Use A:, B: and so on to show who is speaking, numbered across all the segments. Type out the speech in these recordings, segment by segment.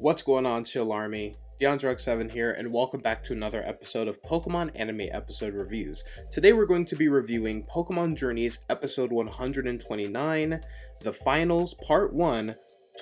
A: What's going on, Chill Army? Deondre and I've here, and welcome back to another episode of Pokemon Anime Episode Reviews. Today we're going to be reviewing Pokemon Journeys Episode 129, The Finals, Part 1,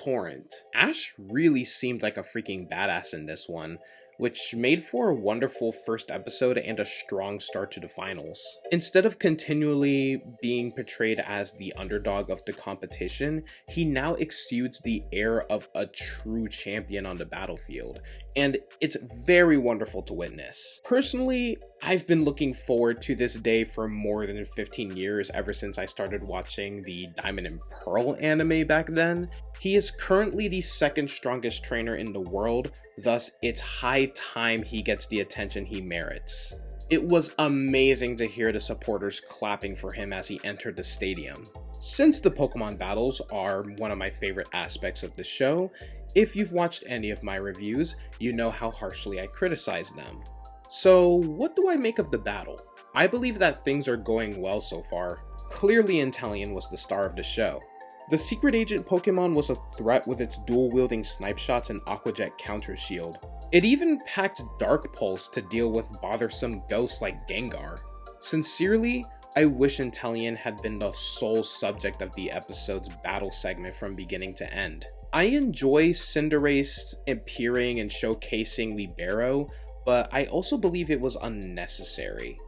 A: Torrent. Ash really seemed like a freaking badass in this one, which made for a wonderful first episode and a strong start to the finals. Instead of continually being portrayed as the underdog of the competition, he now exudes the air of a true champion on the battlefield, and it's very wonderful to witness. Personally, I've been looking forward to this day for more than 15 years, ever since I started watching the Diamond and Pearl anime back then. He is currently the second strongest trainer in the world, thus it's high time he gets the attention he merits. It was amazing to hear the supporters clapping for him as he entered the stadium. Since the Pokemon battles are one of my favorite aspects of the show, if you've watched any of my reviews, you know how harshly I criticize them. So what do I make of the battle? I believe that things are going well so far. Clearly Inteleon was the star of the show. The Secret Agent Pokemon was a threat with its dual-wielding Snipe Shots and Aqua Jet counter shield. It even packed Dark Pulse to deal with bothersome ghosts like Gengar. Sincerely, I wish Inteleon had been the sole subject of the episode's battle segment from beginning to end. I enjoy Cinderace appearing and showcasing Libero, but I also believe it was unnecessary.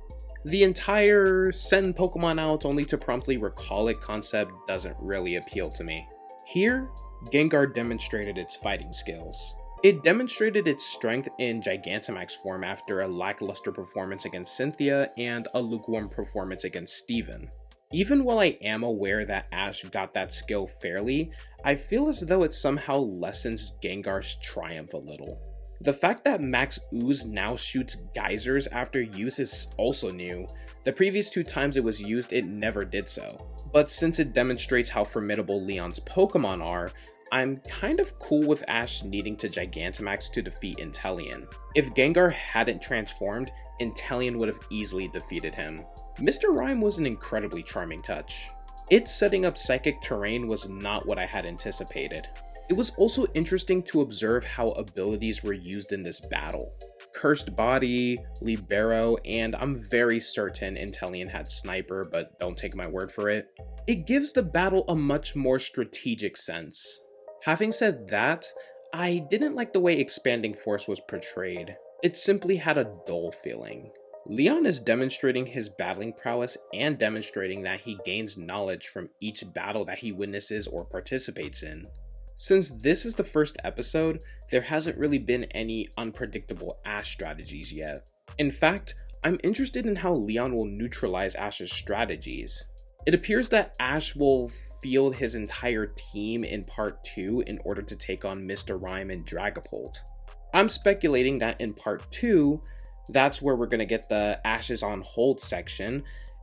A: The entire send Pokemon out only to promptly recall it concept doesn't really appeal to me. Here, Gengar demonstrated its fighting skills. It demonstrated its strength in Gigantamax form after a lackluster performance against Cynthia and a lukewarm performance against Steven. Even while I am aware that Ash got that skill fairly, I feel as though it somehow lessens Gengar's triumph a little. The fact that Max Ooze now shoots geysers after use is also new. The previous two times it was used, it never did so. But since it demonstrates how formidable Leon's Pokemon are, I'm kind of cool with Ash needing to Gigantamax to defeat Inteleon. If Gengar hadn't transformed, Inteleon would have easily defeated him. Mr. Rime was an incredibly charming touch. Its setting up Psychic Terrain was not what I had anticipated. It was also interesting to observe how abilities were used in this battle. Cursed Body, Libero, and I'm very certain Inteleon had Sniper, but don't take my word for it. It gives the battle a much more strategic sense. Having said that, I didn't like the way Expanding Force was portrayed. It simply had a dull feeling. Leon is demonstrating his battling prowess and demonstrating that he gains knowledge from each battle that he witnesses or participates in. Since this is the first episode, there hasn't really been any unpredictable Ash strategies yet. In fact, I'm interested in how Leon will neutralize Ash's strategies. It appears that Ash will field his entire team in Part 2 in order to take on Mr. Rime and Dragapult. I'm speculating that in Part 2, that's where we're going to get the Ashes on Hold section,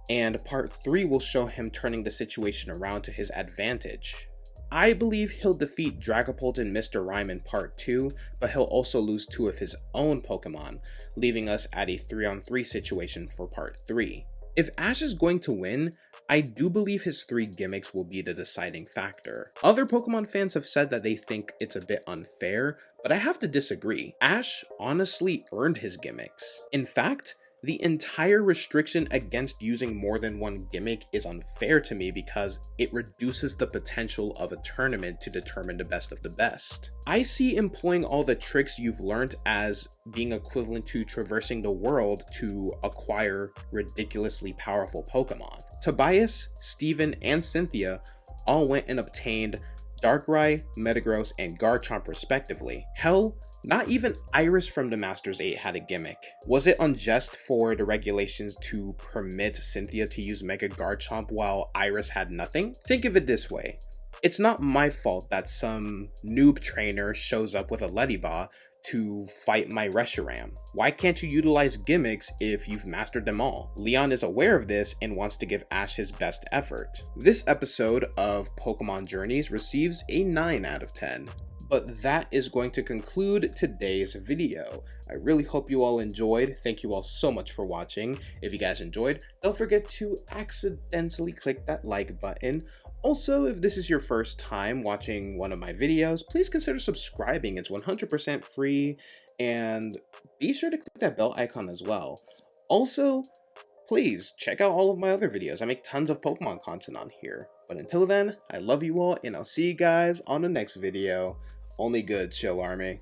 A: and Part 3 will show him turning the situation around to his advantage. I believe he'll defeat Dragapult and Mr. Rime in Part 2, but he'll also lose two of his own Pokemon, leaving us at a 3-on-3 situation for Part 3. If Ash is going to win, I do believe his 3 gimmicks will be the deciding factor. Other Pokemon fans have said that they think it's a bit unfair, but I have to disagree. Ash honestly earned his gimmicks. In fact, the entire restriction against using more than one gimmick is unfair to me because it reduces the potential of a tournament to determine the best of the best. I see employing all the tricks you've learned as being equivalent to traversing the world to acquire ridiculously powerful Pokemon. Tobias, Steven, and Cynthia all went and obtained Darkrai, Metagross, and Garchomp respectively. Hell, not even Iris from the Masters 8 had a gimmick. Was it unjust for the regulations to permit Cynthia to use Mega Garchomp while Iris had nothing? Think of it this way. It's not my fault that some noob trainer shows up with a Ledyba to fight my Reshiram. Why can't you utilize gimmicks if you've mastered them all? Leon is aware of this and wants to give Ash his best effort. This episode of Pokemon Journeys receives a 9 out of 10. But that is going to conclude today's video. I really hope you all enjoyed. Thank you all so much for watching. If you guys enjoyed, don't forget to accidentally click that like button. Also, if this is your first time watching one of my videos, please consider subscribing. It's 100% free, and be sure to click that bell icon as well. Also, please check out all of my other videos. I make tons of Pokemon content on here. But until then, I love you all, and I'll see you guys on the next video. Only good, Chill Army.